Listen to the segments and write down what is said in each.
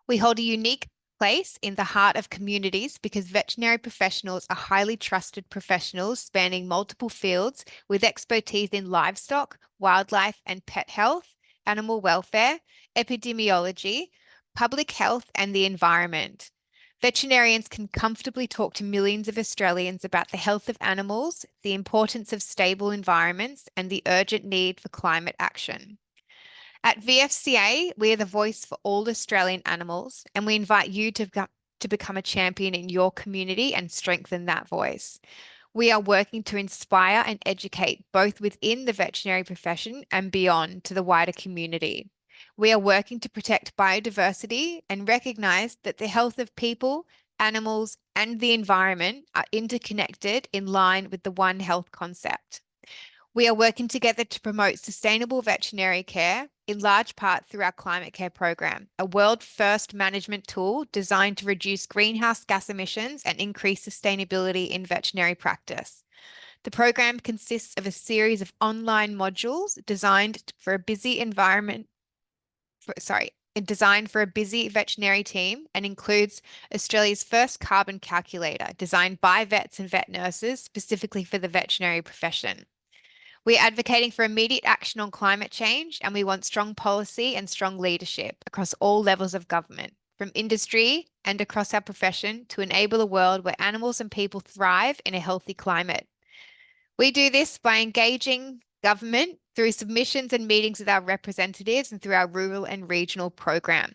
We hold a unique place in the heart of communities because veterinary professionals are highly trusted professionals spanning multiple fields with expertise in livestock, wildlife and pet health, animal welfare, epidemiology, public health, and the environment. Veterinarians can comfortably talk to millions of Australians about the health of animals, the importance of stable environments, and the urgent need for climate action. At VFCA, we are the voice for all Australian animals, and we invite you to become a champion in your community and strengthen that voice. We are working to inspire and educate both within the veterinary profession and beyond to the wider community. We are working to protect biodiversity and recognise that the health of people, animals, and the environment are interconnected in line with the One Health concept. We are working together to promote sustainable veterinary care, in large part through our Climate Care program, a world-first management tool designed to reduce greenhouse gas emissions and increase sustainability in veterinary practice. The program consists of a series of online modules designed for a busy veterinary team and includes Australia's first carbon calculator designed by vets and vet nurses specifically for the veterinary profession. We're advocating for immediate action on climate change, and we want strong policy and strong leadership across all levels of government, from industry and across our profession, to enable a world where animals and people thrive in a healthy climate. We do this by engaging government through submissions and meetings with our representatives and through our rural and regional program.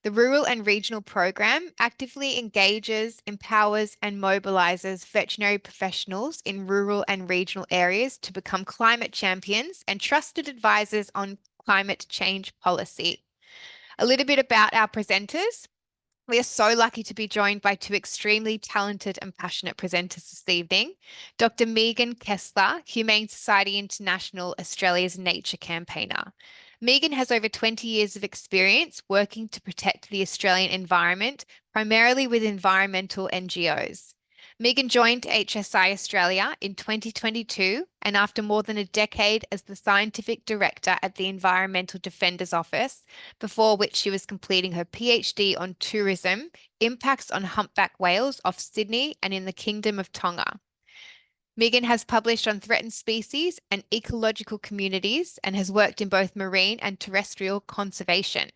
The Rural and Regional Program actively engages, empowers, and mobilises veterinary professionals in rural and regional areas to become climate champions and trusted advisors on climate change policy. A little bit about our presenters. We are so lucky to be joined by two extremely talented and passionate presenters this evening. Dr. Megan Kessler, Humane Society International, Australia's nature campaigner. Megan has over 20 years of experience working to protect the Australian environment, primarily with environmental NGOs. Megan joined HSI Australia in 2022, and after more than a decade as the scientific director at the Environmental Defenders Office, before which she was completing her PhD on tourism, impacts on humpback whales off Sydney and in the Kingdom of Tonga. Megan has published on threatened species and ecological communities and has worked in both marine and terrestrial conservation.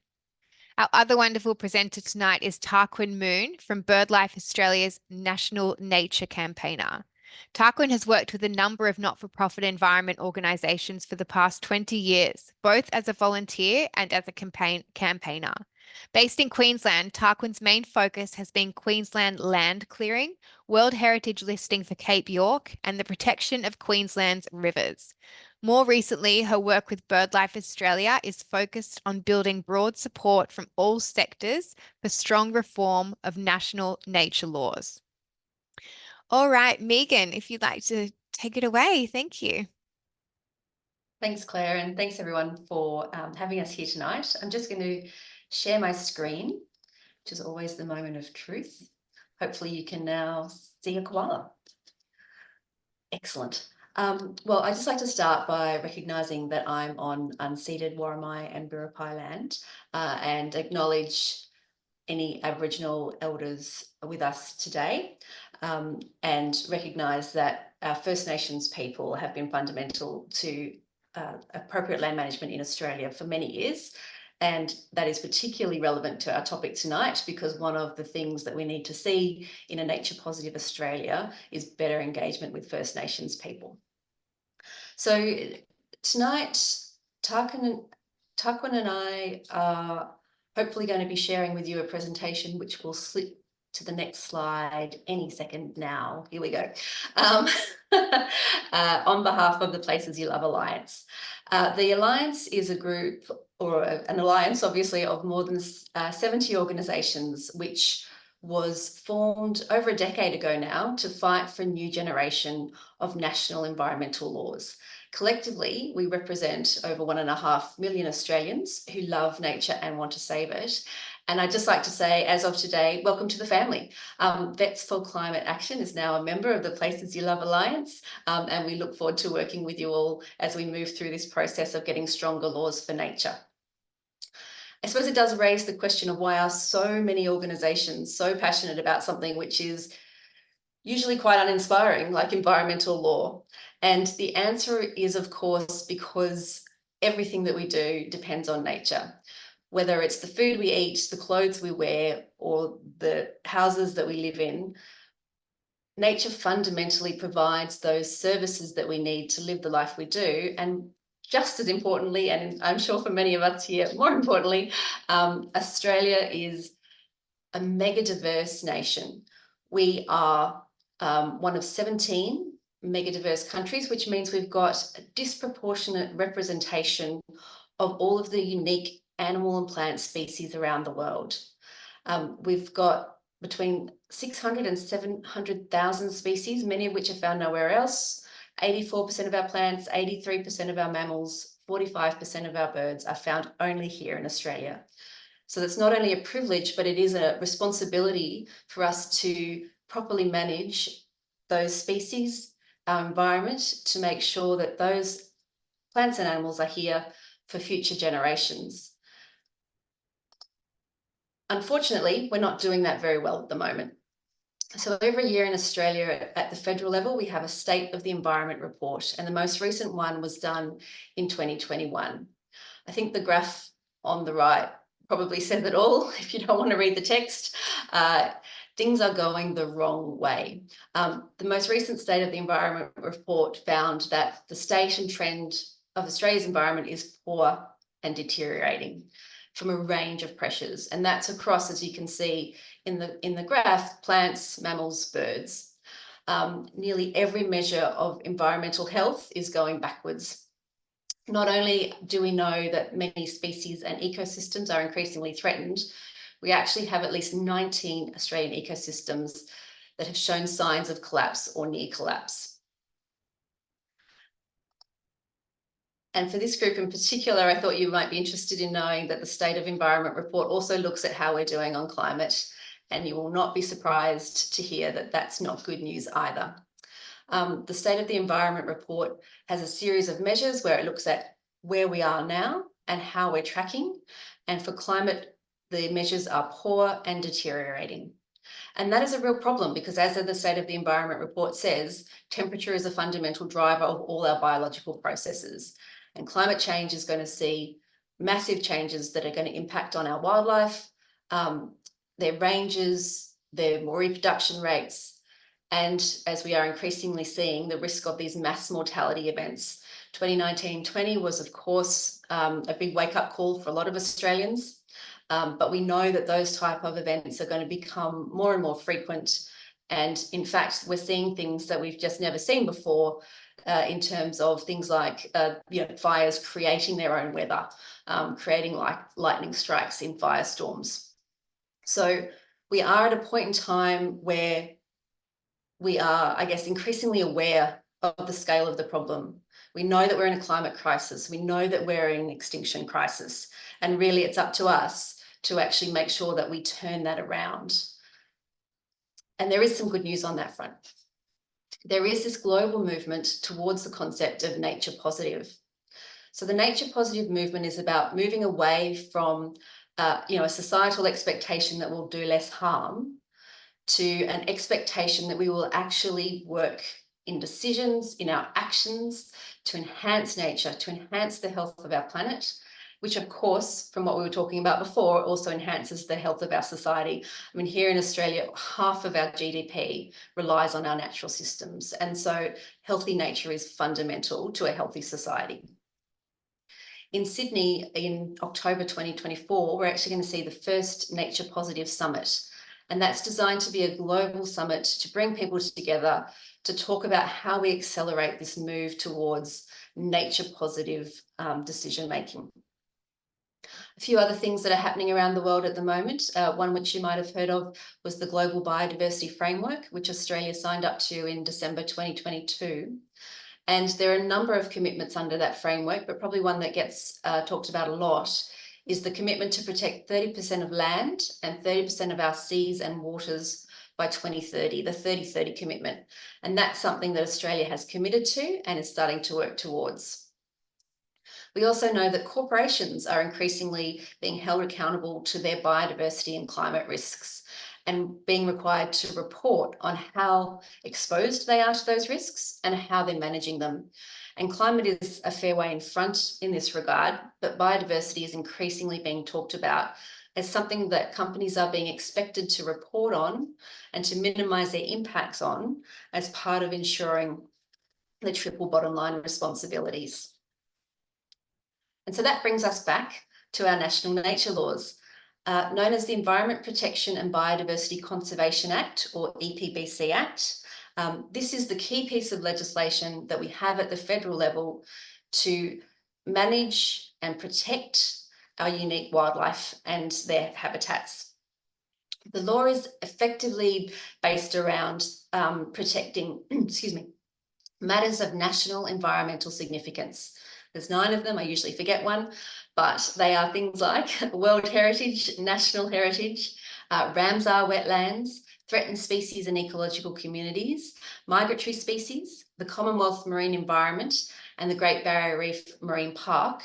Our other wonderful presenter tonight is Tarquin Moon from BirdLife Australia's National Nature Campaigner. Tarquin has worked with a number of not-for-profit environment organisations for the past 20 years, both as a volunteer and as a campaigner. Based in Queensland, Tarquin's main focus has been Queensland land clearing, World Heritage listing for Cape York, and the protection of Queensland's rivers. More recently, her work with BirdLife Australia is focused on building broad support from all sectors for strong reform of national nature laws. All right, Megan, if you'd like to take it away, thank you. Thanks, Claire, and thanks everyone for having us here tonight. I'm just going to share my screen, which is always the moment of truth. Hopefully you can now see a koala. Excellent. Well, I'd just like to start by recognising that I'm on unceded Worimi and Biripi land and acknowledge any Aboriginal elders with us today and recognise that our First Nations people have been fundamental to appropriate land management in Australia for many years. And that is particularly relevant to our topic tonight because one of the things that we need to see in a nature positive Australia is better engagement with First Nations people. So tonight, Tarquin and I are hopefully going to be sharing with you a presentation which will slip to the next slide any second now. Here we go. On behalf of the Places You Love Alliance. The Alliance is a group or an alliance, obviously, of more than 70 organisations which was formed over a decade ago now to fight for a new generation of national environmental laws. Collectively, we represent over 1.5 million Australians who love nature and want to save it. And I'd just like to say, as of today, welcome to the family. Vets for Climate Action is now a member of the Places You Love Alliance, and we look forward to working with you all as we move through this process of getting stronger laws for nature. I suppose it does raise the question of why are so many organisations so passionate about something which is usually quite uninspiring, like environmental law. And the answer is, of course, because everything that we do depends on nature. Whether it's the food we eat, the clothes we wear, or the houses that we live in, nature fundamentally provides those services that we need to live the life we do. And just as importantly, and I'm sure for many of us here, more importantly, Australia is a mega diverse nation. We are one of 17 mega diverse countries, which means we've got a disproportionate representation of all of the unique animal and plant species around the world. We've got between 600 and 700,000 species, many of which are found nowhere else. 84% of our plants, 83% of our mammals, 45% of our birds are found only here in Australia. So that's not only a privilege, but it is a responsibility for us to properly manage those species, our environment, to make sure that those plants and animals are here for future generations. Unfortunately, we're not doing that very well at the moment. So every year in Australia at the federal level, we have a State of the Environment report, and the most recent one was done in 2021. I think the graph on the right probably says it all if you don't want to read the text. Things are going the wrong way. The most recent State of the Environment report found that the state and trend of Australia's environment is poor and deteriorating from a range of pressures. And that's across, as you can see in the graph, plants, mammals, birds. Nearly every measure of environmental health is going backwards. Not only do we know that many species and ecosystems are increasingly threatened, we actually have at least 19 Australian ecosystems that have shown signs of collapse or near collapse. And for this group in particular, I thought you might be interested in knowing that the State of Environment report also looks at how we're doing on climate, and you will not be surprised to hear that that's not good news either. The State of the Environment report has a series of measures where it looks at where we are now and how we're tracking. And for climate, the measures are poor and deteriorating. And that is a real problem because, as the State of the Environment report says, temperature is a fundamental driver of all our biological processes. And climate change is going to see massive changes that are going to impact on our wildlife, their ranges, their reproduction rates, and as we are increasingly seeing, the risk of these mass mortality events. 2019-20 was, of course, a big wake-up call for a lot of Australians, but we know that those type of events are going to become more and more frequent. And in fact, we're seeing things that we've just never seen before in terms of things like fires creating their own weather, creating like lightning strikes in firestorms. So we are at a point in time where we are, I guess, increasingly aware of the scale of the problem. We know that we're in a climate crisis. We know that we're in an extinction crisis. And really, it's up to us to actually make sure that we turn that around. And there is some good news on that front. There is this global movement towards the concept of nature positive. So the nature positive movement is about moving away from a societal expectation that we'll do less harm to an expectation that we will actually work in decisions, in our actions, to enhance nature, to enhance the health of our planet, which of course, from what we were talking about before, also enhances the health of our society. I mean, here in Australia, half of our GDP relies on our natural systems. And so healthy nature is fundamental to a healthy society. In Sydney, in October 2024, we're actually going to see the first Nature Positive Summit. And that's designed to be a global summit to bring people together to talk about how we accelerate this move towards nature positive decision-making. A few other things that are happening around the world at the moment, one which you might have heard of was the Global Biodiversity Framework, which Australia signed up to in December 2022. And there are a number of commitments under that framework, but probably one that gets talked about a lot is the commitment to protect 30% of land and 30% of our seas and waters by 2030, the 30-30 commitment. And that's something that Australia has committed to and is starting to work towards. We also know that corporations are increasingly being held accountable to their biodiversity and climate risks and being required to report on how exposed they are to those risks and how they're managing them. And climate is a fair way in front in this regard, but biodiversity is increasingly being talked about as something that companies are being expected to report on and to minimise their impacts on as part of ensuring the triple bottom line responsibilities. And so that brings us back to our national nature laws, known as the Environment Protection and Biodiversity Conservation Act, or EPBC Act. This is the key piece of legislation that we have at the federal level to manage and protect our unique wildlife and their habitats. The law is effectively based around protecting, excuse me, matters of national environmental significance. There's 9 of them, I usually forget one, but they are things like World Heritage, National Heritage, Ramsar wetlands, threatened species and ecological communities, migratory species, the Commonwealth Marine Environment, and the Great Barrier Reef Marine Park,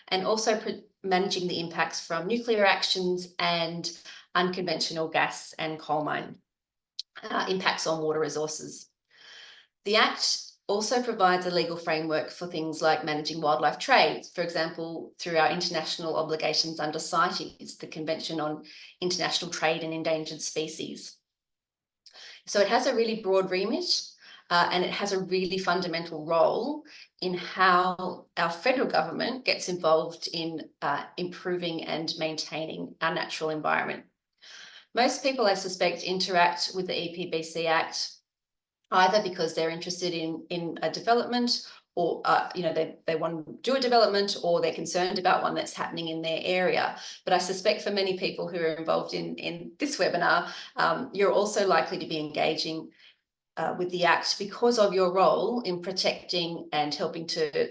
and also managing the impacts from nuclear actions and unconventional gas and coal mine impacts on water resources. The Act also provides a legal framework for things like managing wildlife trade, for example, through our international obligations under CITES, the Convention on International Trade in Endangered Species. So it has a really broad remit and it has a really fundamental role in how our federal government gets involved in improving and maintaining our natural environment. Most people, I suspect, interact with the EPBC Act either because they're interested in a development or they want to do a development, or they're concerned about one that's happening in their area. But I suspect for many people who are involved in this webinar, you're also likely to be engaging with the Act because of your role in protecting and helping to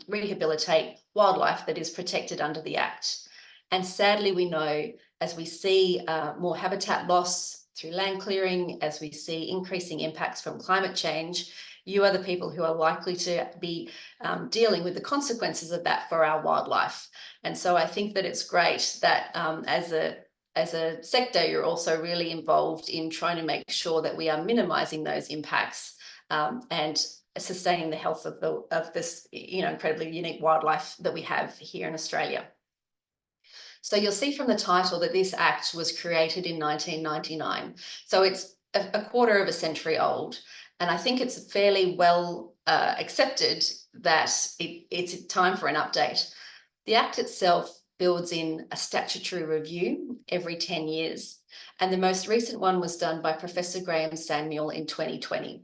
rehabilitate wildlife that is protected under the Act. And sadly, we know, as we see more habitat loss through land clearing, as we see increasing impacts from climate change, you are the people who are likely to be dealing with the consequences of that for our wildlife. And so I think that it's great that as a sector, you're also really involved in trying to make sure that we are minimising those impacts and sustaining the health of this incredibly unique wildlife that we have here in Australia. So you'll see from the title that this Act was created in 1999. So it's a quarter of a century old. And I think it's fairly well accepted that it's time for an update. The Act itself builds in a statutory review every 10 years. And the most recent one was done by Professor Graham Samuel in 2020.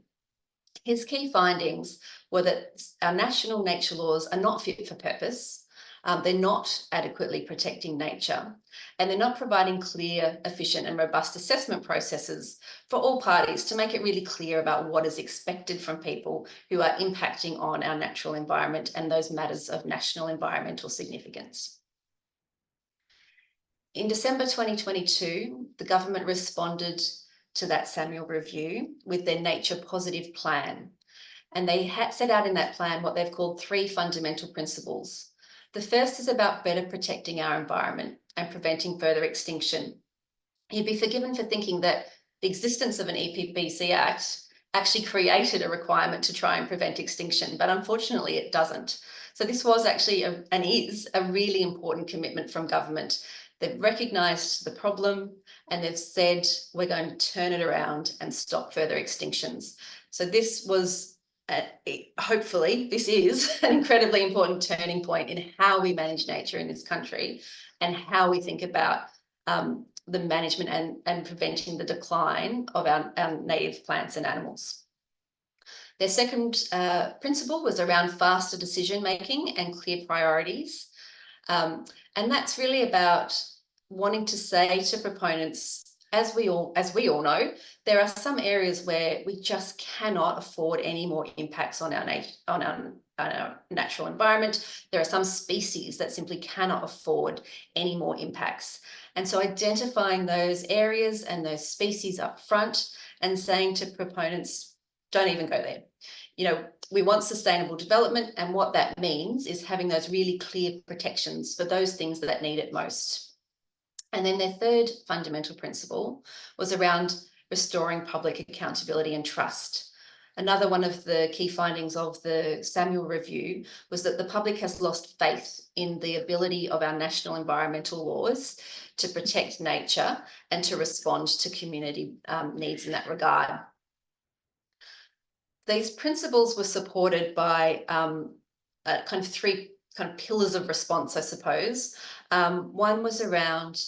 His key findings were that our national nature laws are not fit for purpose. They're not adequately protecting nature, and they're not providing clear, efficient and robust assessment processes for all parties to make it really clear about what is expected from people who are impacting on our natural environment and those matters of national environmental significance. In December 2022, the government responded to that Samuel review with their Nature Positive Plan. And they had set out in that plan what they've called 3 fundamental principles. The first is about better protecting our environment and preventing further extinction. You'd be forgiven for thinking that the existence of an EPBC Act actually created a requirement to try and prevent extinction, but unfortunately it doesn't. So this was actually and is a really important commitment from government. They've recognised the problem and they've said we're going to turn it around and stop further extinctions. So this was hopefully this is an incredibly important turning point in how we manage nature in this country and how we think about the management and preventing the decline of our native plants and animals. Their second principle was around faster decision making and clear priorities. And that's really about wanting to say to proponents, as we all know, there are some areas where we just cannot afford any more impacts on our natural environment. There are some species that simply cannot afford any more impacts. And so identifying those areas and those species up front and saying to proponents, don't even go there. we want sustainable development, and what that means is having those really clear protections for those things that need it most. And then their third fundamental principle was around restoring public accountability and trust. Another one of the key findings of the Samuel Review was that the public has lost faith in the ability of our national environmental laws to protect nature and to respond to community needs in that regard. These principles were supported by kind of three kind of pillars of response, I suppose. One was around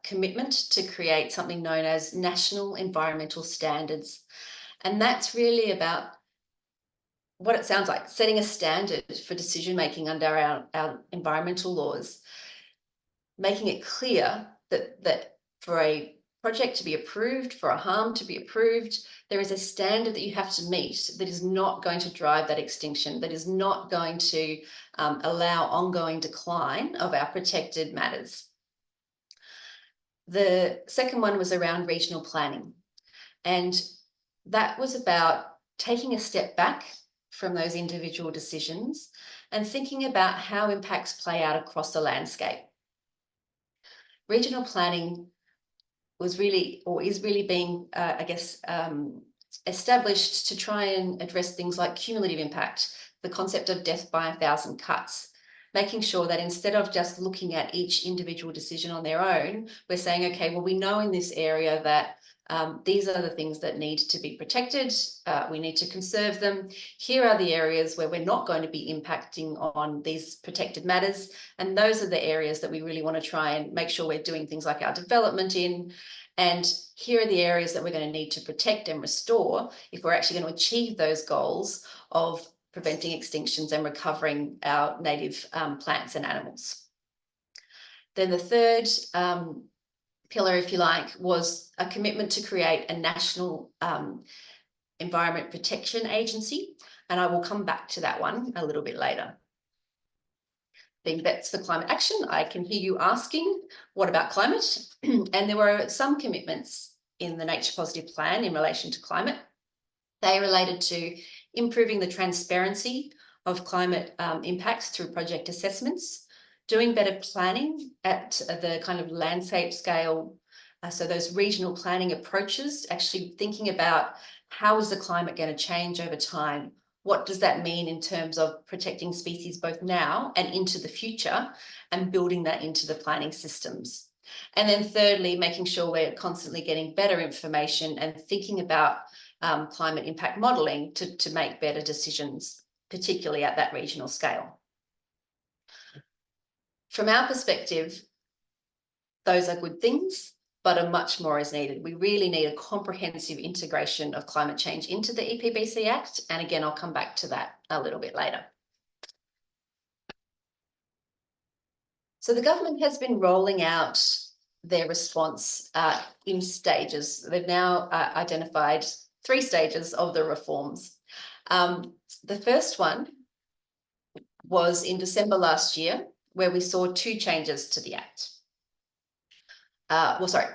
commitment to create something known as national environmental standards. And that's really about what it sounds like, setting a standard for decision-making under our environmental laws, making it clear that for a project to be approved, for a harm to be approved, there is a standard that you have to meet that is not going to drive that extinction, that is not going to allow ongoing decline of our protected matters. The second one was around regional planning. And that was about taking a step back from those individual decisions and thinking about how impacts play out across the landscape. Regional planning was really, or is really being, established to try and address things like cumulative impact, the concept of death by 1,000 cuts, making sure that instead of just looking at each individual decision on their own, we're saying, okay, well, we know in this area that these are the things that need to be protected. We need to conserve them. Here are the areas where we're not going to be impacting on these protected matters. And those are the areas that we really want to try and make sure we're doing things like our development in. And here are the areas that we're going to need to protect and restore if we're actually going to achieve those goals of preventing extinctions and recovering our native plants and animals. Then the third pillar, if you like, was a commitment to create a national environment protection agency. And I will come back to that one a little bit later. Being Vets for Climate Action, I can hear you asking, what about climate? And there were some commitments in the Nature Positive Plan in relation to climate. They related to improving the transparency of climate impacts through project assessments, doing better planning at the kind of landscape scale. So those regional planning approaches, actually thinking about how is the climate going to change over time? What does that mean in terms of protecting species both now and into the future, and building that into the planning systems? And then thirdly, making sure we're constantly getting better information and thinking about climate impact modelling to make better decisions, particularly at that regional scale. From our perspective, those are good things, but a much more is needed. We really need a comprehensive integration of climate change into the EPBC Act. And again, I'll come back to that a little bit later. So the government has been rolling out their response in stages. They've now identified 3 stages of the reforms. The first one was in December last year, where we saw 2 changes to the Act.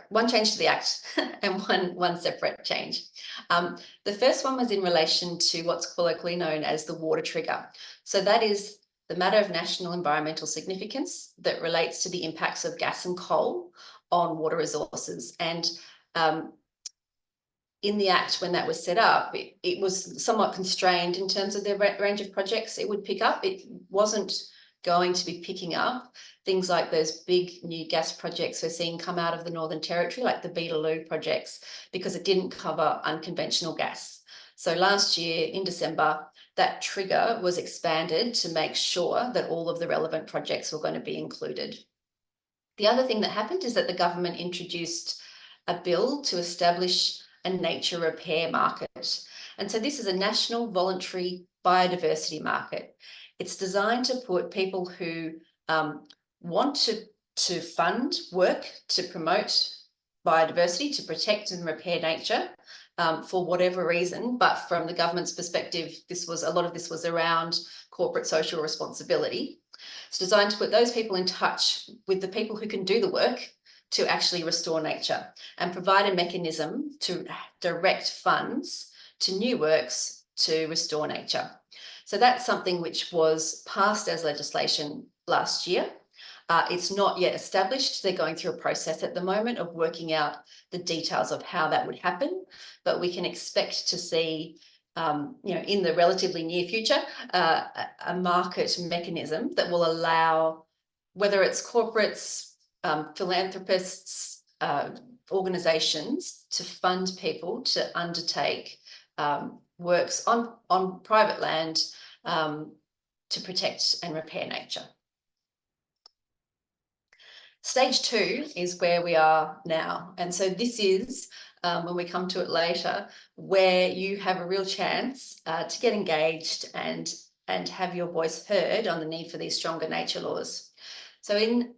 One change to the Act and one separate change. The first one was in relation to what's colloquially known as the water trigger. So that is the matter of national environmental significance that relates to the impacts of gas and coal on water resources. And in the Act, when that was set up, it was somewhat constrained in terms of the range of projects it would pick up. It wasn't going to be picking up things like those big new gas projects we're seeing come out of the Northern Territory, like the Beetaloo projects, because it didn't cover unconventional gas. So last year in December, that trigger was expanded to make sure that all of the relevant projects were going to be included. The other thing that happened is that the government introduced a bill to establish a nature repair market. And so this is a national voluntary biodiversity market. It's designed to put people who want to fund work to promote biodiversity, to protect and repair nature for whatever reason. But from the government's perspective, a lot of this was around corporate social responsibility. It's designed to put those people in touch with the people who can do the work to actually restore nature, and provide a mechanism to direct funds to new works to restore nature. So that's something which was passed as legislation last year. It's not yet established. They're going through a process at the moment of working out the details of how that would happen, but we can expect to see, in the relatively near future, a market mechanism that will allow, whether it's corporates, philanthropists, organisations, to fund people to undertake works on private land to protect and repair nature. Stage 2 is where we are now. And so this is, when we come to it later, where you have a real chance to get engaged and have your voice heard on the need for these stronger nature laws. So in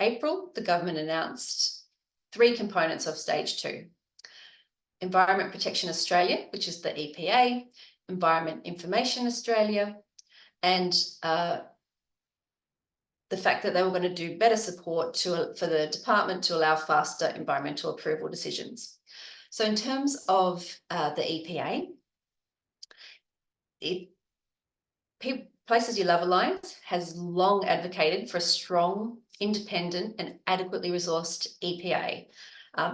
April, the government announced 3 components of stage 2. Environment Protection Australia, which is the EPA, Environment Information Australia, and the fact that they were going to do better support for the department to allow faster environmental approval decisions. So in terms of the EPA, Places You Love Alliance has long advocated for a strong, independent and adequately resourced EPA.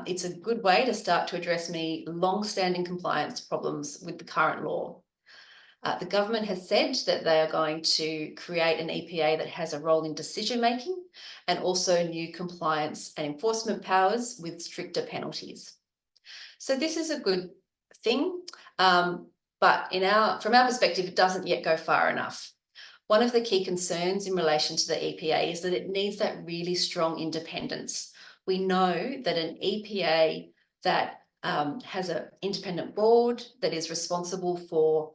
It's a good way to start to address many long-standing compliance problems with the current law. The government has said that they are going to create an EPA that has a role in decision-making and also new compliance and enforcement powers with stricter penalties. So this is a good thing, but from our perspective, it doesn't yet go far enough. One of the key concerns in relation to the EPA is that it needs that really strong independence. We know that an EPA that has an independent board that is responsible for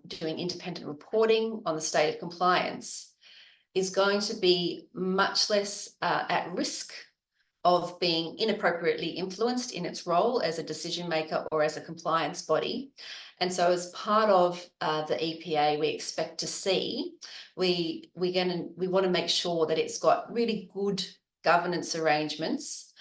doing independent reporting on the state of compliance is going to be much less at risk of being inappropriately influenced in its role as a decision maker or as a compliance body. And so as part of the EPA, we expect to see, we want to make sure that it's got really good governance arrangements,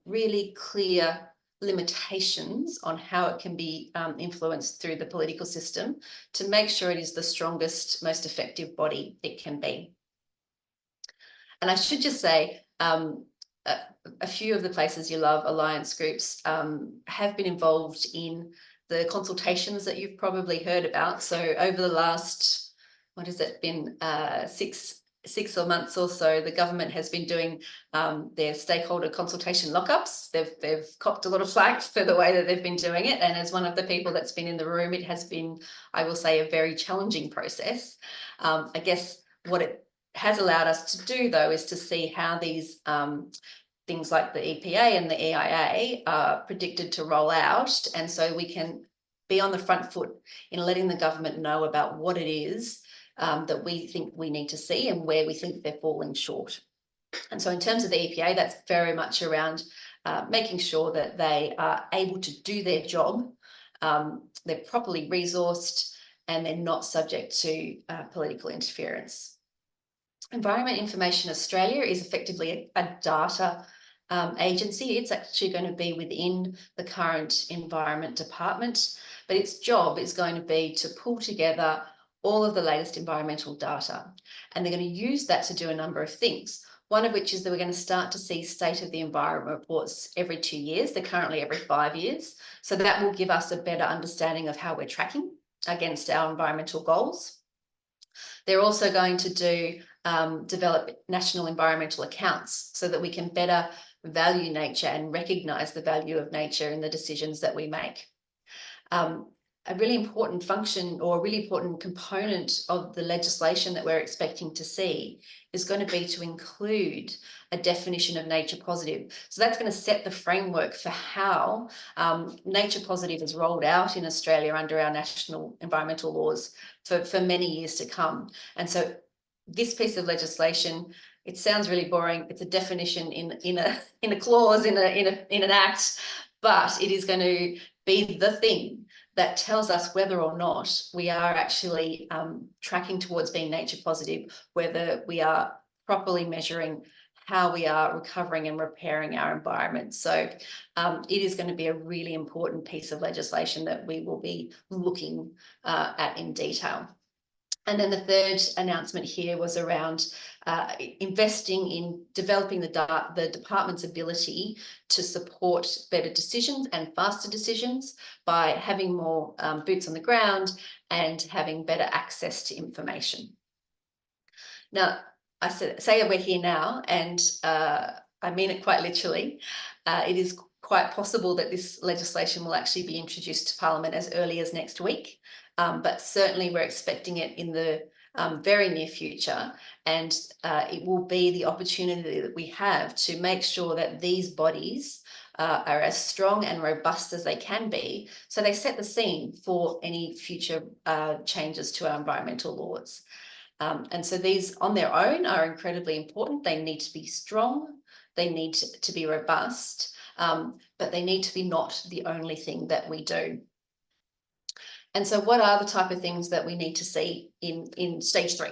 really clear limitations on how it can be influenced through the political system to make sure it is the strongest, most effective body it can be. And I should just say, a few of the Places You Love Alliance groups have been involved in the consultations that you've probably heard about. So over the last, what has it been, 6 months or so, the government has been doing their stakeholder consultation lockups. They've copped a lot of flack for the way that they've been doing it. And as one of the people that's been in the room, it has been, I will say, a very challenging process. I guess what it has allowed us to do, though, is to see how these things like the EPA and the EIA are predicted to roll out. And so we can be on the front foot in letting the government know about what it is that we think we need to see and where we think they're falling short. And so in terms of the EPA, that's very much around making sure that they are able to do their job, they're properly resourced, and they're not subject to political interference. Environment Information Australia is effectively a data agency. It's actually going to be within the current Environment Department, but its job is going to be to pull together all of the latest environmental data. And they're going to use that to do a number of things. One of which is that we're going to start to see State of the Environment reports every 2 years. They're currently every 5 years. So that will give us a better understanding of how we're tracking against our environmental goals. They're also going to develop national environmental accounts so that we can better value nature and recognise the value of nature in the decisions that we make. A really important function or a really important component of the legislation that we're expecting to see is going to be to include a definition of nature positive. So that's going to set the framework for how nature positive is rolled out in Australia under our national environmental laws for many years to come. And so this piece of legislation, it sounds really boring. It's a definition in a clause in an act, but it is going to be the thing that tells us whether or not we are actually tracking towards being nature positive, whether we are properly measuring how we are recovering and repairing our environment. So it is going to be a really important piece of legislation that we will be looking at in detail. And then the third announcement here was around investing in developing the department's ability to support better decisions and faster decisions by having more boots on the ground and having better access to information. Now, I say we're here now, and I mean it quite literally. It is quite possible that this legislation will actually be introduced to Parliament as early as next week, but certainly we're expecting it in the very near future, and it will be the opportunity that we have to make sure that these bodies are as strong and robust as they can be, so they set the scene for any future changes to our environmental laws. And so these on their own are incredibly important. They need to be strong, they need to be robust, but they need to be not the only thing that we do. And so what are the type of things that we need to see in stage 3?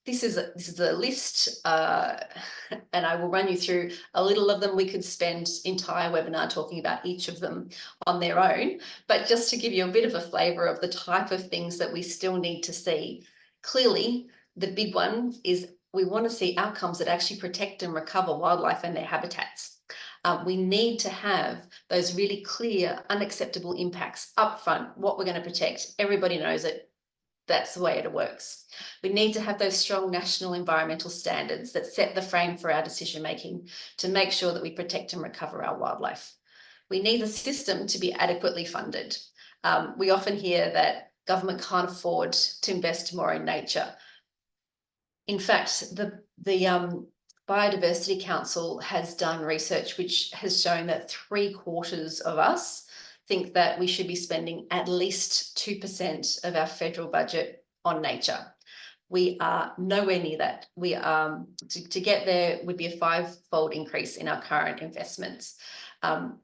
This is a list, and I will run you through a little of them. We could spend entire webinar talking about each of them on their own, but just to give you a bit of a flavour of the type of things that we still need to see. Clearly, the big one is we want to see outcomes that actually protect and recover wildlife and their habitats. We need to have those really clear, unacceptable impacts up front, what we're going to protect. Everybody knows it. That's the way it works. We need to have those strong national environmental standards that set the frame for our decision making to make sure that we protect and recover our wildlife. We need the system to be adequately funded. We often hear that government can't afford to invest more in nature. In fact, the Biodiversity Council has done research which has shown that 3/4 of us think that we should be spending at least 2% of our federal budget on nature. We are nowhere near that. We to get there would be a 5-fold increase in our current investments.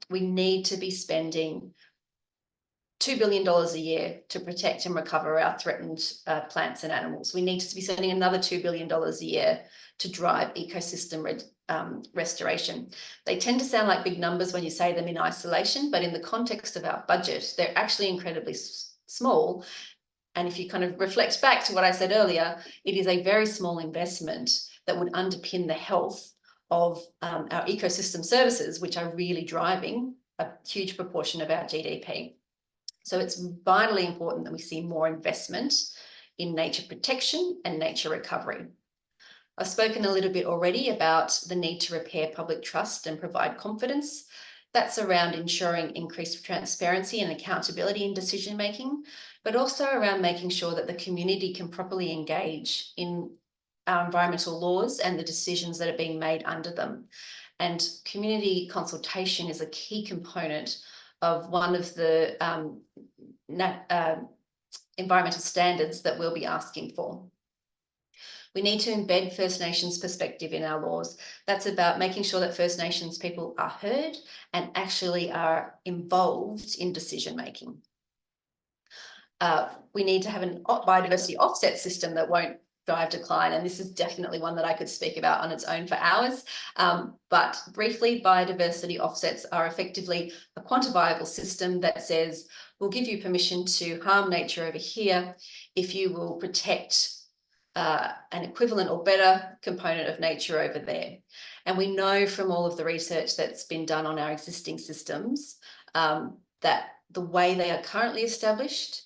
We need to be spending $2 billion a year to protect and recover our threatened plants and animals. We need to be spending another $2 billion a year to drive ecosystem restoration. They tend to sound like big numbers when you say them in isolation, but in the context of our budget, they're actually incredibly small. And if you kind of reflect back to what I said earlier, it is a very small investment that would underpin the health of our ecosystem services, which are really driving a huge proportion of our GDP. So it's vitally important that we see more investment in nature protection and nature recovery. I've spoken a little bit already about the need to repair public trust and provide confidence. That's around ensuring increased transparency and accountability in decision making, but also around making sure that the community can properly engage in our environmental laws and the decisions that are being made under them. And community consultation is a key component of one of the environmental standards that we'll be asking for. We need to embed First Nations perspective in our laws. That's about making sure that First Nations people are heard and actually are involved in decision making. We need to have a biodiversity offset system that won't drive decline, and this is definitely one that I could speak about on its own for hours. But briefly, biodiversity offsets are effectively a quantifiable system that says, we'll give you permission to harm nature over here if you will protect an equivalent or better component of nature over there. And we know from all of the research that's been done on our existing systems that the way they are currently established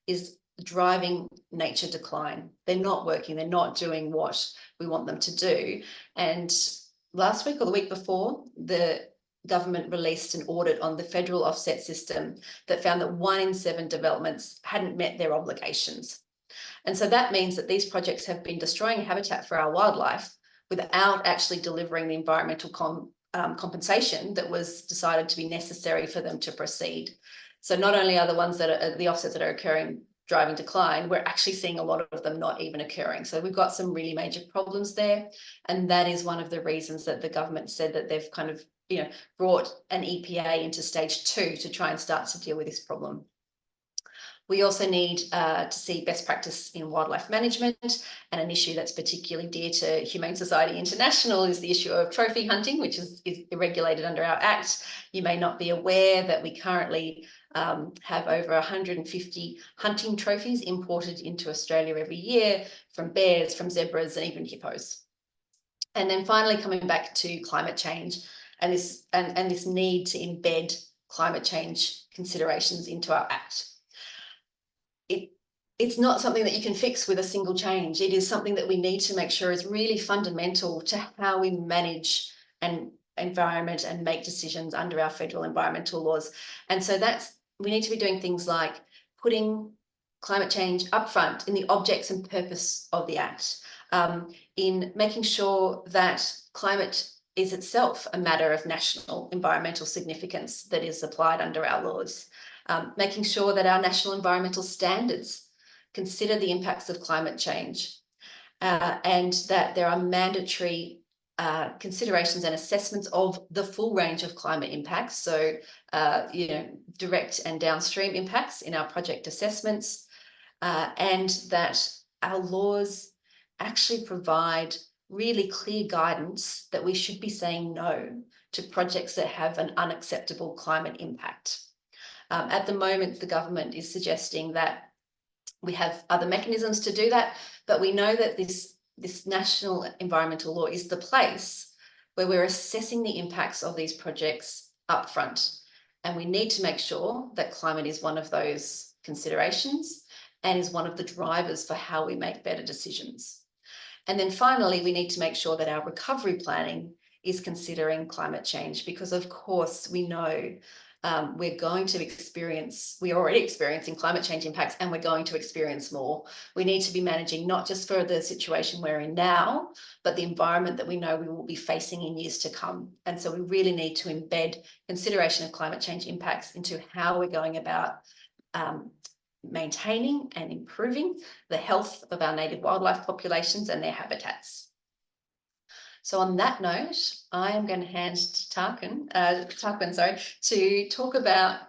is driving nature decline. They're not working, they're not doing what we want them to do. And last week or the week before, the government released an audit on the federal offset system that found that 1 in 7 developments hadn't met their obligations. And so that means that these projects have been destroying habitat for our wildlife without actually delivering the environmental compensation that was decided to be necessary for them to proceed. So not only are the ones that are the offsets that are occurring driving decline, we're actually seeing a lot of them not even occurring. So we've got some really major problems there. And that is one of the reasons that the government said that they've kind of, brought an EPA into stage 2 to try and start to deal with this problem. We also need to see best practice in wildlife management, and an issue that's particularly dear to Humane Society International is the issue of trophy hunting, which is regulated under our Act. You may not be aware that we currently have over 150 hunting trophies imported into Australia every year from bears, from zebras, and even hippos. And then finally, coming back to climate change and this need to embed climate change considerations into our Act. It's not something that you can fix with a single change. It is something that we need to make sure is really fundamental to how we manage an environment and make decisions under our federal environmental laws. And so we need to be doing things like putting climate change upfront in the objects and purpose of the Act, in making sure that climate is itself a matter of national environmental significance that is applied under our laws, making sure that our national environmental standards consider the impacts of climate change, and that there are mandatory considerations and assessments of the full range of climate impacts. So, direct and downstream impacts in our project assessments, and that our laws actually provide really clear guidance that we should be saying no to projects that have an unacceptable climate impact. At the moment, the government is suggesting that we have other mechanisms to do that, but we know that this national environmental law is the place where we're assessing the impacts of these projects upfront. And we need to make sure that climate is one of those considerations and is one of the drivers for how we make better decisions. And then finally, we need to make sure that our recovery planning is considering climate change, because of course we know we're already experiencing climate change impacts, and we're going to experience more. We need to be managing not just for the situation we're in now, but the environment that we know we will be facing in years to come. And so we really need to embed consideration of climate change impacts into how we're going about maintaining and improving the health of our native wildlife populations and their habitats. So on that note, I am going to hand to Tarquin, to talk about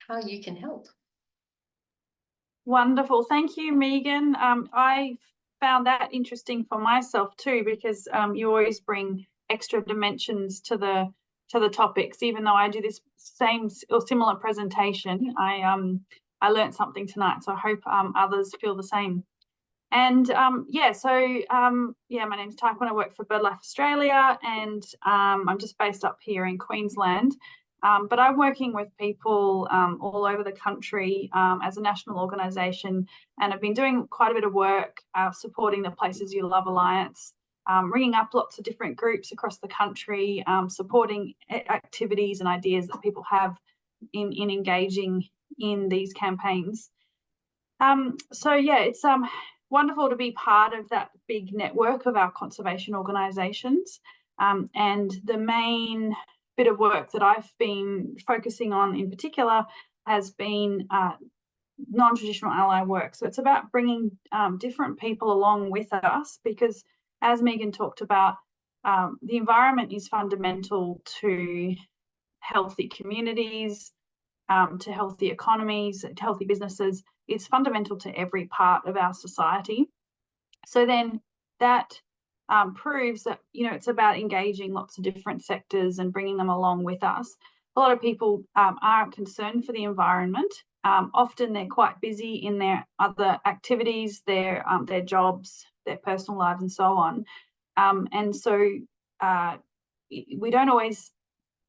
how you can help. Wonderful. Thank you, Megan. I found that interesting for myself too, because you always bring extra dimensions to the topics. Even though I do this same or similar presentation, I learned something tonight, so I hope others feel the same. And my name's Tarquin. I work for BirdLife Australia, and I'm just based up here in Queensland. But I'm working with people all over the country as a national organisation, and I've been doing quite a bit of work supporting the Places You Love Alliance, ringing up lots of different groups across the country, supporting activities and ideas that people have in engaging in these campaigns. It's wonderful to be part of that big network of our conservation organisations. And the main bit of work that I've been focusing on in particular has been non-traditional ally work. So it's about bringing different people along with us, because as Megan talked about, the environment is fundamental to healthy communities, to healthy economies, to healthy businesses. It's fundamental to every part of our society. So then that proves that, it's about engaging lots of different sectors and bringing them along with us. A lot of people are concerned for the environment. Often they're quite busy in their other activities, their jobs, their personal lives, and so on. And so we don't always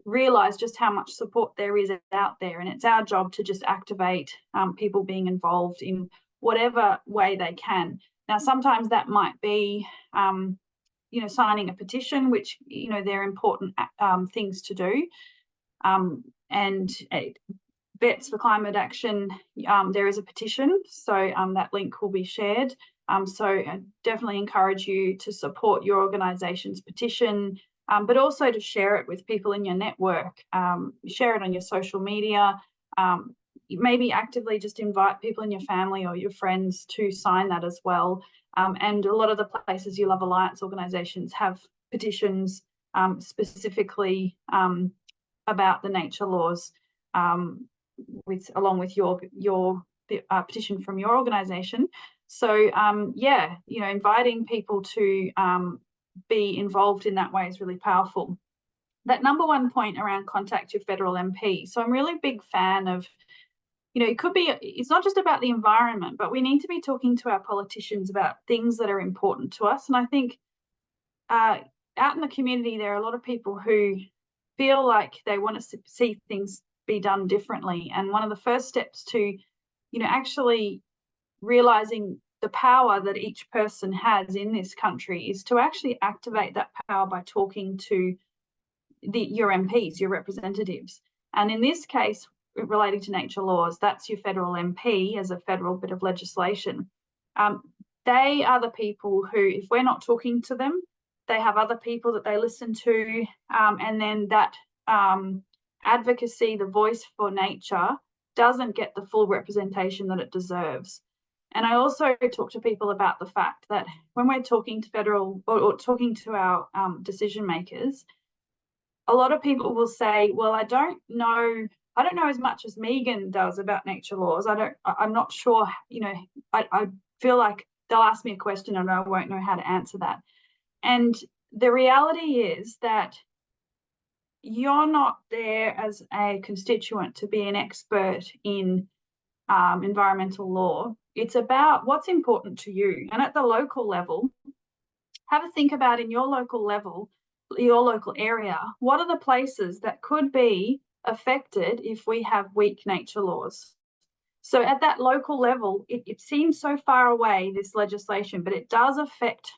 realise just how much support there is out there, and it's our job to just activate people being involved in whatever way they can. Now, sometimes that might be signing a petition, which they're important things to do, and Vets for Climate Action, there is a petition, so that link will be shared. So I definitely encourage you to support your organisation's petition, but also to share it with people in your network. Share it on your social media. Maybe actively just invite people in your family or your friends to sign that as well. And a lot of the Places You Love Alliance organisations have petitions specifically about the nature laws, along with the petition from your organisation. So yeah, you know, inviting people to be involved in that way is really powerful. That number one point around contact your federal MP. So I'm really a big fan of, you know, it's not just about the environment, but we need to be talking to our politicians about things that are important to us. And I think out in the community, there are a lot of people who feel like they want to see things be done differently. And one of the first steps to, you know, actually realizing the power that each person has in this country is to actually activate that power by talking to your MPs, your representatives. And in this case, relating to nature laws, that's your federal MP as a federal bit of legislation. They are the people who, if we're not talking to them, they have other people that they listen to, and then that advocacy, the voice for nature, doesn't get the full representation that it deserves. And I also talk to people about the fact that when we're talking to federal or talking to our decision makers, a lot of people will say, well, I don't know as much as Megan does about nature laws. I'm not sure, you know, I feel like they'll ask me a question and I won't know how to answer that. And the reality is that you're not there as a constituent to be an expert in environmental law. It's about what's important to you. And at the local level, have a think about in your local level, your local area, what are the places that could be affected if we have weak nature laws? So at that local level, it seems so far away, this legislation, but it does affect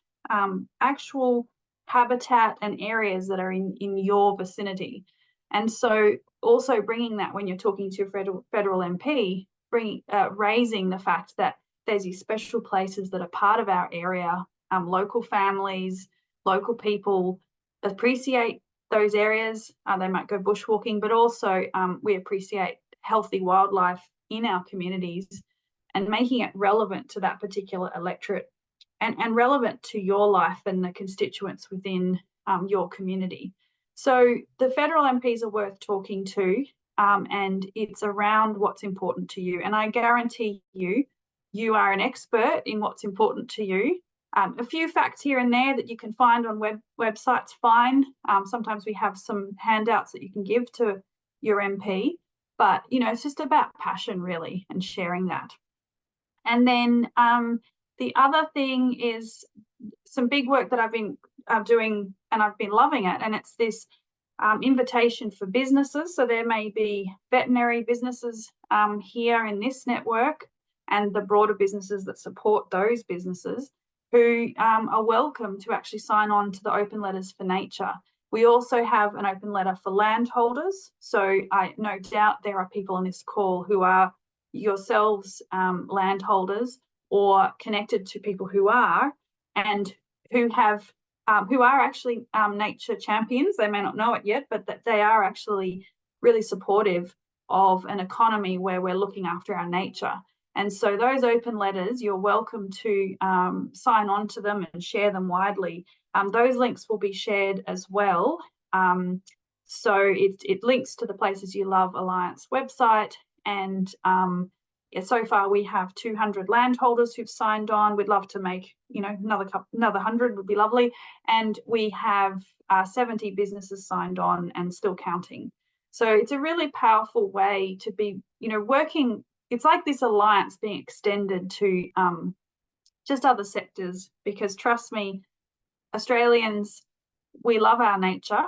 actual habitat and areas that are in your vicinity. And so also bringing that when you're talking to your federal MP, raising the fact that there's these special places that are part of our area, local families, local people appreciate those areas. They might go bushwalking, but also we appreciate healthy wildlife in our communities, and making it relevant to that particular electorate and relevant to your life and the constituents within your community. So the federal MPs are worth talking to, and it's around what's important to you. And I guarantee you are an expert in what's important to you. A few facts here and there that you can find on websites, fine. Sometimes we have some handouts that you can give to your MP, but you know, it's just about passion really and sharing that. And then the other thing is some big work that I've been doing, and I've been loving it, and it's this invitation for businesses. So there may be veterinary businesses here in this network and the broader businesses that support those businesses who are welcome to actually sign on to the open letters for nature. We also have an open letter for landholders. So I no doubt there are people on this call who are yourselves landholders or connected to people who are, and who are actually nature champions. They may not know it yet, but that they are actually really supportive of an economy where we're looking after our nature. And so those open letters, you're welcome to sign on to them and share them widely. Those links will be shared as well. So it links to the Places You Love Alliance website. And yeah, so far we have 200 landholders who've signed on. We'd love to make, you know, another 100 would be lovely. And we have 70 businesses signed on and still counting. So it's a really powerful way to be, you know, working. It's like this alliance being extended to just other sectors, because trust me, Australians, we love our nature.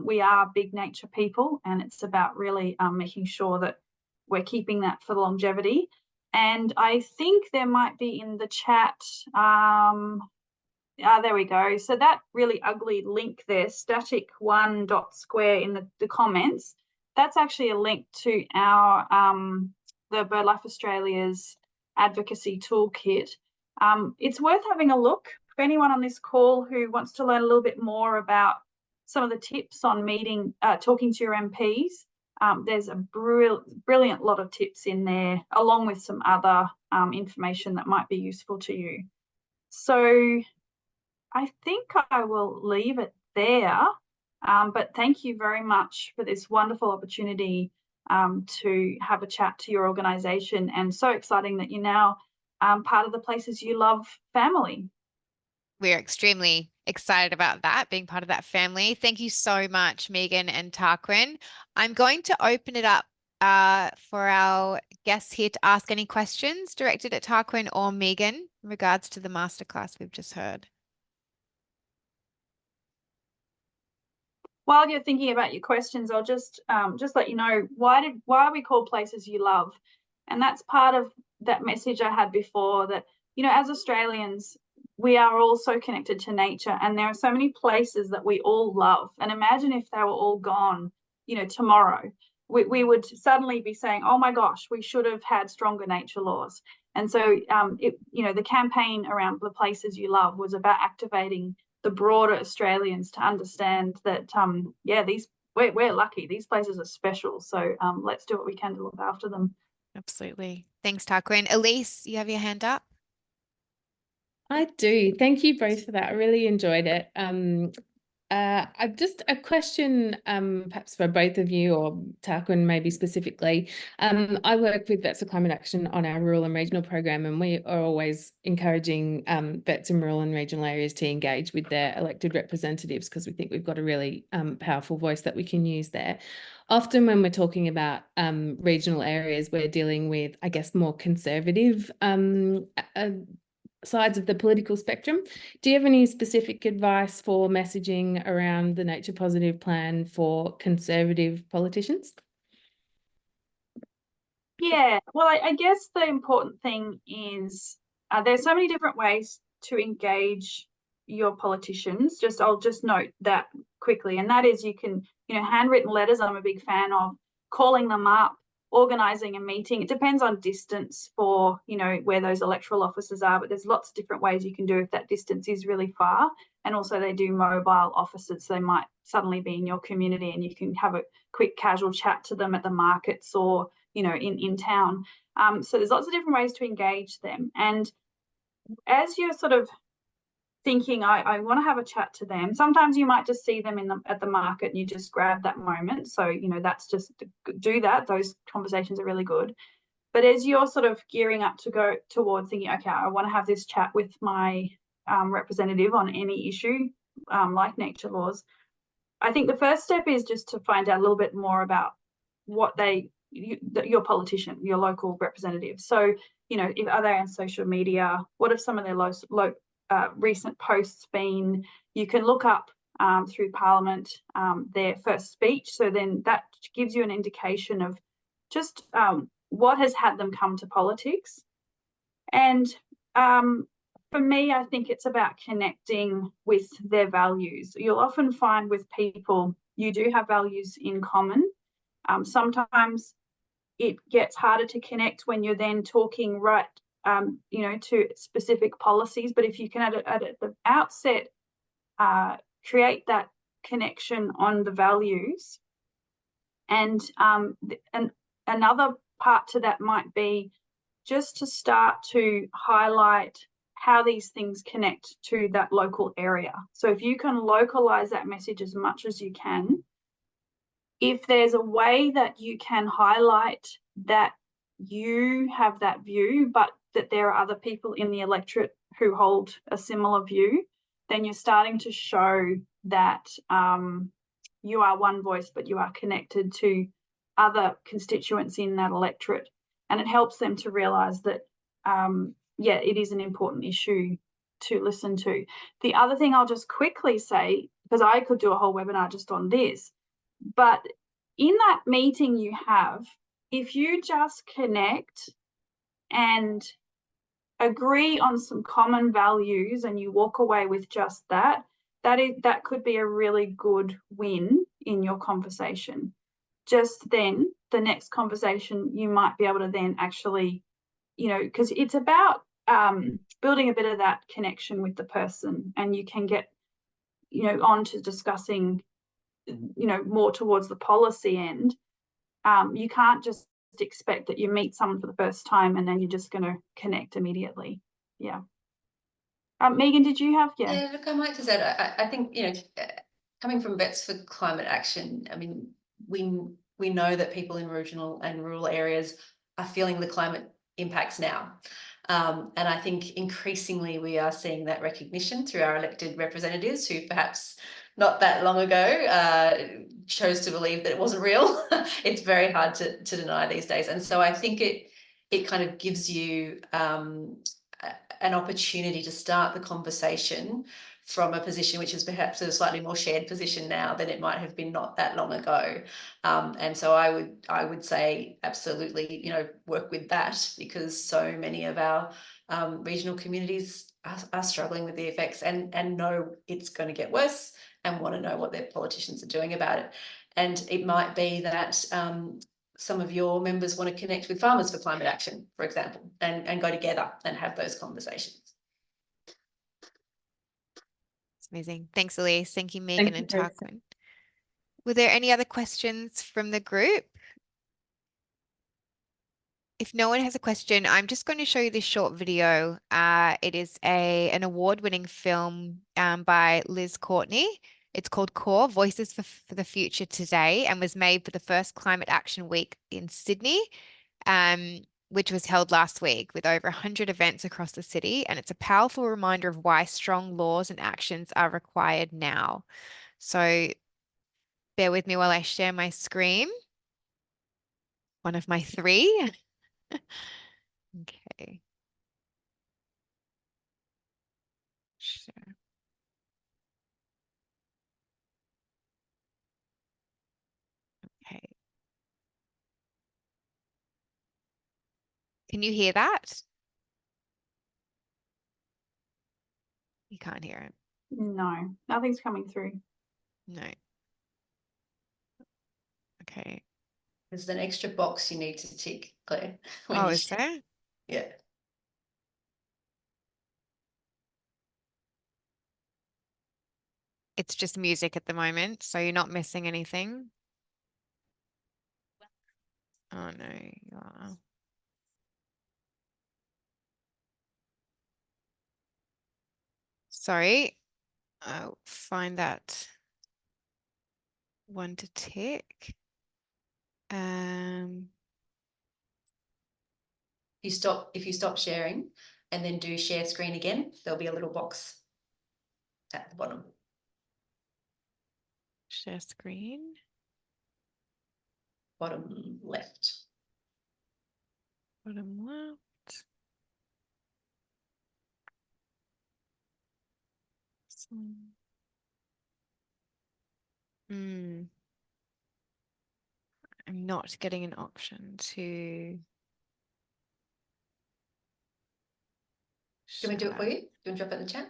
We are big nature people, and it's about really making sure that we're keeping that for longevity. And I think there might be in the chat, there we go. So that really ugly link there, static1.square in the comments, that's actually a link to our the BirdLife Australia's advocacy toolkit. It's worth having a look for anyone on this call who wants to learn a little bit more about some of the tips on talking to your MPs. There's a brilliant lot of tips in there, along with some other information that might be useful to you. So I think I will leave it there, but thank you very much for this wonderful opportunity to have a chat to your organisation, and so exciting that you're now part of the Places You Love family. We're extremely excited about that, being part of that family. Thank you so much, Megan and Tarquin. I'm going to open it up for our guests here to ask any questions directed at Tarquin or Megan in regards to the masterclass we've just heard. While you're thinking about your questions, I'll just let you know why are we called Places You Love, and that's part of that message I had before, that as Australians we are all so connected to nature, and there are so many places that we all love. And imagine if they were all gone, tomorrow. We would suddenly be saying, oh my gosh, we should have had stronger nature laws. And so the campaign around the Places You Love was about activating the broader Australians to understand that we're lucky, these places are special, so let's do what we can to look after them. Absolutely. Thanks, Tarquin. Elise, you have your hand up. I do. Thank you both for that. I really enjoyed it. I've just a question, perhaps for both of you, or Tarquin maybe specifically. I work with Vets for Climate Action on our rural and regional program, and we are always encouraging vets in rural and regional areas to engage with their elected representatives, because we think we've got a really powerful voice that we can use there. Often when we're talking about regional areas, we're dealing with, I guess, more conservative sides of the political spectrum. Do you have any specific advice for messaging around the Nature Positive plan for conservative politicians? Yeah, well, I guess the important thing is there's so many different ways to engage your politicians. I'll just note that quickly, and that is you can, handwritten letters, I'm a big fan of, calling them up, organising a meeting. It depends on distance for, where those electoral offices are, but there's lots of different ways you can do if that distance is really far. And also they do mobile offices. They might suddenly be in your community and you can have a quick casual chat to them at the markets or, in town. So there's lots of different ways to engage them. And as you're sort of thinking, I want to have a chat to them, sometimes you might just see them at the market and you just grab that moment. So, that's just do that. Those conversations are really good. But as you're sort of gearing up to go towards thinking, okay, I want to have this chat with my representative on any issue like nature laws, I think the first step is just to find out a little bit more about what your politician, your local representative. So, are they on social media? What have some of their recent posts been? You can look up through Parliament their first speech. So then that gives you an indication of just what has had them come to politics. And for me, I think it's about connecting with their values. You'll often find with people, you do have values in common. Sometimes it gets harder to connect when you're then talking to specific policies. But if you can at the outset create that connection on the values, and another part to that might be just to start to highlight how these things connect to that local area. So if you can localize that message as much as you can, if there's a way that you can highlight that you have that view, but that there are other people in the electorate who hold a similar view, then you're starting to show that you are one voice, but you are connected to other constituents in that electorate. And it helps them to realise that, it is an important issue to listen to. The other thing I'll just quickly say, because I could do a whole webinar just on this, but in that meeting you have, if you just connect and agree on some common values and you walk away with just that could be a really good win in your conversation. Just then, the next conversation, you might be able to then actually, because it's about building a bit of that connection with the person, and you can get, on to discussing, more towards the policy end. You can't just expect that you meet someone for the first time and then you're just going to connect immediately. Yeah. Megan, did you have? Yeah, look, I might just add, I think, coming from Vets for Climate Action, I mean, we we know that people in regional and rural areas are feeling the climate impacts now. And I think increasingly we are seeing that recognition through our elected representatives who perhaps not that long ago chose to believe that it wasn't real. It's very hard to deny these days. And so I think it kind of gives you an opportunity to start the conversation from a position which is perhaps a slightly more shared position now than it might have been not that long ago. And so I would say absolutely, you know, work with that, because so many of our regional communities are struggling with the effects and know it's going to get worse and want to know what their politicians are doing about it. And it might be that some of your members want to connect with Farmers for Climate Action, for example, and go together and have those conversations. It's amazing. Thanks, Elise. Thank you, Megan you, and Teresa. Tarquin. Were there any other questions from the group? If no one has a question, I'm just going to show you this short video. It is an award-winning film by Liz Courtney. It's called Core, Voices for the Future Today, and was made for the first Climate Action Week in Sydney, which was held last week with over 100 events across the city. And it's a powerful reminder of why strong laws and actions are required now. So bear with me while I share my screen. One of my three. Okay. Sure. Okay. Can you hear that? You can't hear it. No, nothing's coming through. No. Okay. There's an extra box you need to tick, Claire. when Oh, you is share. there? Yeah. It's just music at the moment, so you're not missing anything. Oh no, you are. Sorry, I'll find that one to tick. If you stop sharing and then do share screen again, there'll be a little box at the bottom. Share screen. Bottom left. Bottom left. I'm not getting an option to. Can we do it for share. you? Do you want to drop it in the chat?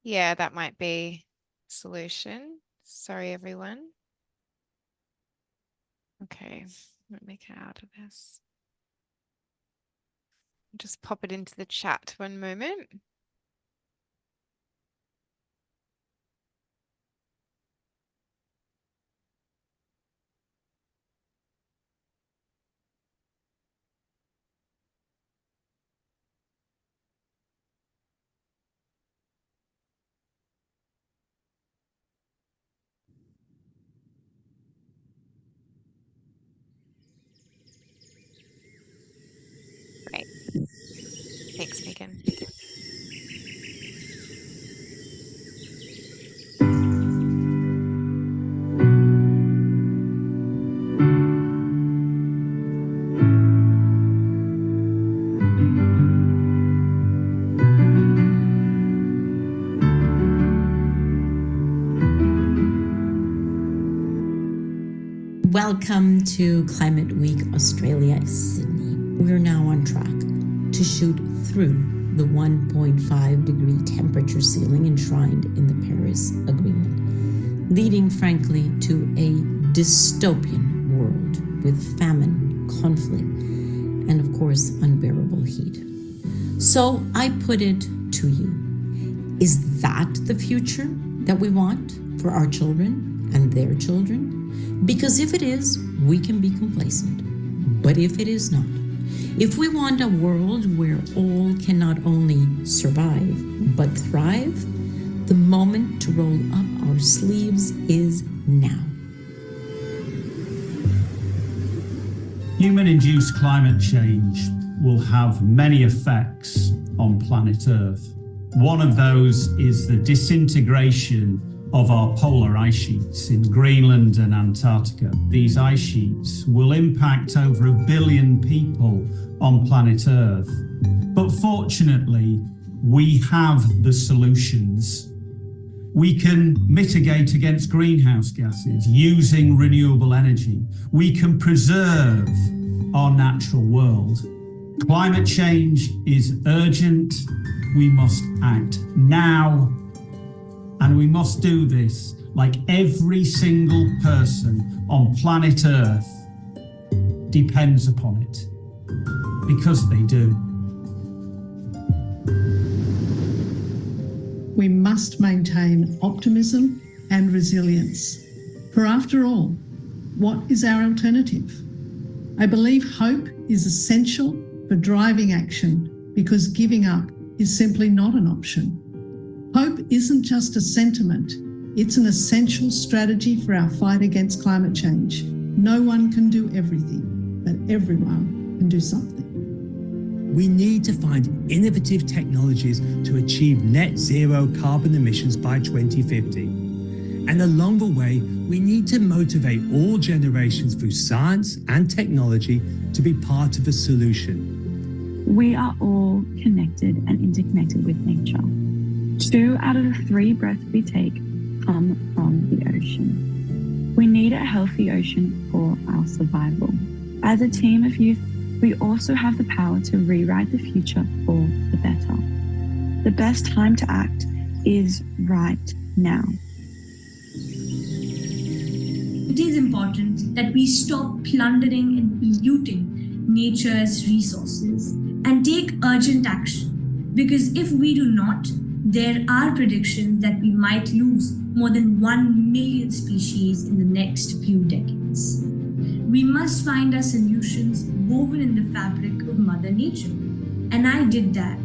Yeah, that might be a solution. Sorry, everyone. Okay, let me get out of this. Just pop it into the chat 1 moment. Great. Thanks, Megan. Welcome to Climate Week Australia, Sydney. We're now on track to shoot through the 1.5 degree temperature ceiling enshrined in the Paris Agreement, leading frankly to a dystopian world with famine, conflict, and of course unbearable heat. So I put it to you, is that the future that we want for our children and their children? Because if it is, we can be complacent. But if it is not, if we want a world where all can not only survive, but thrive, the moment to roll up our sleeves is now. Human-induced climate change will have many effects on planet Earth. One of those is the disintegration of our polar ice sheets in Greenland and Antarctica. These ice sheets will impact over 1 billion people on planet Earth. But fortunately, we have the solutions. We can mitigate against greenhouse gases using renewable energy. We can preserve our natural world. Climate change is urgent. We must act now. And we must do this like every single person on planet Earth depends upon it. Because they do. We must maintain optimism and resilience. For after all, what is our alternative? I believe hope is essential for driving action because giving up is simply not an option. Hope isn't just a sentiment, it's an essential strategy for our fight against climate change. No one can do everything, but everyone can do something. We need to find innovative technologies to achieve net zero carbon emissions by 2050. And along the way, we need to motivate all generations through science and technology to be part of the solution. We are all connected and interconnected with nature. 2 out of the 3 breaths we take come from the ocean. We need a healthy ocean for our survival. As a team of youth, we also have the power to rewrite the future for the better. The best time to act is right now. It is important that we stop plundering and polluting nature's resources and take urgent action, because if we do not, there are predictions that we might lose more than 1 million species in the next few decades. We must find our solutions woven in the fabric of Mother Nature. And I did that.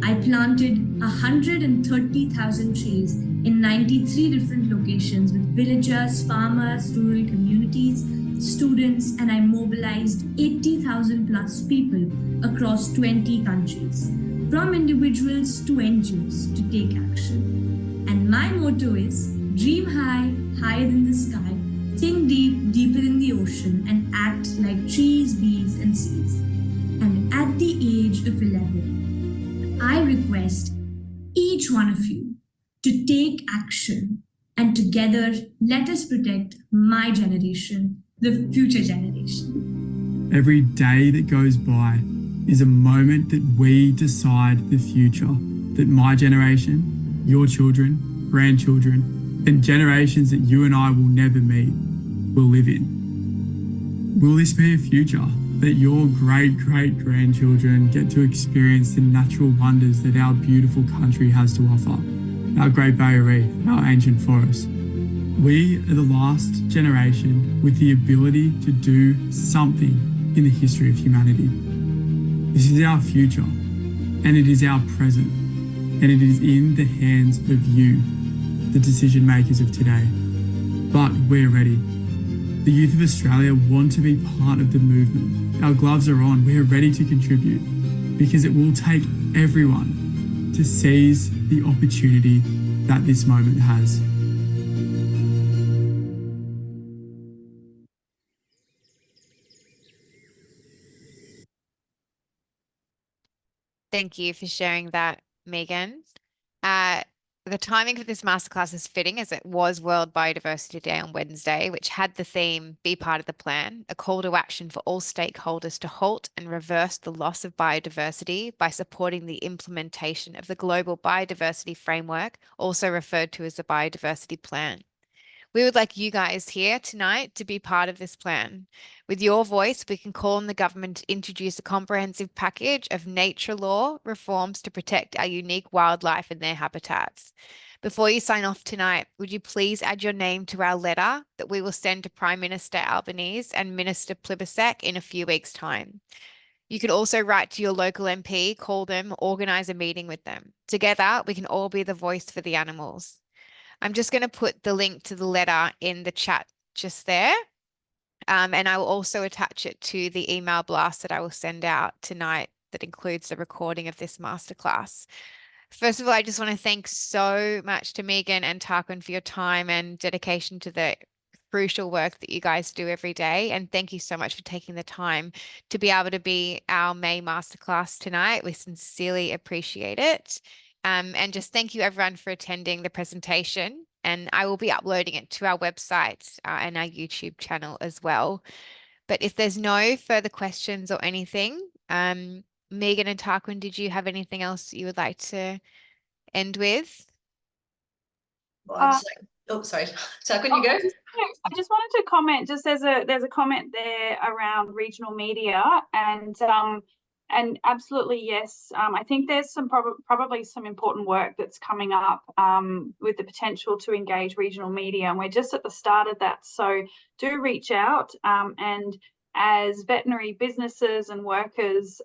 I planted 130,000 trees in 93 different locations with villagers, farmers, rural communities, students, and I mobilized 80,000 plus people across 20 countries, from individuals to NGOs, to take action. And my motto is dream high, higher than the sky, think deep, deeper than the ocean, and act like trees, bees, and seas. And at the age of 11, I request each one of you to take action, and together let us protect my generation, the future generation. Every day that goes by is a moment that we decide the future that my generation, your children, grandchildren, and generations that you and I will never meet will live in. Will this be a future that your great-great-grandchildren get to experience the natural wonders that our beautiful country has to offer? Our Great Barrier Reef, our ancient forests. We are the last generation with the ability to do something in the history of humanity. This is our future, and it is our present, and it is in the hands of you, the decision makers of today. But we're ready. The youth of Australia want to be part of the movement. Our gloves are on. We are ready to contribute, because it will take everyone to seize the opportunity that this moment has. Thank you for sharing that, Megan. The timing for this masterclass is fitting, as it was World Biodiversity Day on Wednesday, which had the theme "Be Part of the Plan," a call to action for all stakeholders to halt and reverse the loss of biodiversity by supporting the implementation of the Global Biodiversity Framework, also referred to as the Biodiversity Plan. We would like you guys here tonight to be part of this plan. With your voice, we can call on the government to introduce a comprehensive package of nature law reforms to protect our unique wildlife and their habitats. Before you sign off tonight, would you please add your name to our letter that we will send to Prime Minister Albanese and Minister Plibersek in a few weeks' time? You can also write to your local MP, call them, organise a meeting with them. Together, we can all be the voice for the animals. I'm just going to put the link to the letter in the chat just there. And I will also attach it to the email blast that I will send out tonight that includes the recording of this masterclass. First of all, I just want to thank so much to Megan and Tarquin for your time and dedication to the crucial work that you guys do every day. And thank you so much for taking the time to be able to be our May masterclass tonight. We sincerely appreciate it. And just thank you everyone for attending the presentation. And I will be uploading it to our website and our YouTube channel as well. But if there's no further questions or anything, Megan and Tarquin, did you have anything else you would like to end with? Well, I'd just like, oh, sorry. Tarquin, you go. I just wanted to comment. Just there's a comment there around regional media, and absolutely yes. I think there's some probably some important work that's coming up with the potential to engage regional media, and we're just at the start of that. So do reach out, and as veterinary businesses and workers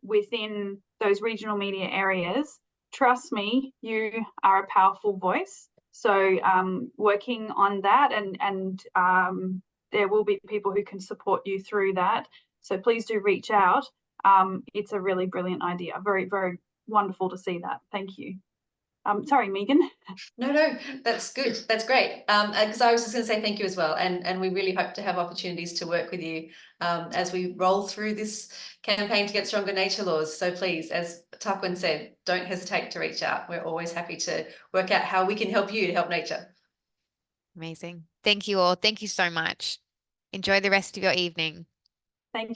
within those regional media areas, trust me, you are a powerful voice. So working on that, and there will be people who can support you through that. So please do reach out. It's a really brilliant idea. Very, very wonderful to see that. Thank you. Sorry, Megan. No, that's good. That's great. Because I was just going to say thank you as well. And we really hope to have opportunities to work with you as we roll through this campaign to get stronger nature laws. So please, as Tarquin said, don't hesitate to reach out. We're always happy to work out how we can help you to help nature. Amazing. Thank you all. Thank you so much. Enjoy the rest of your evening.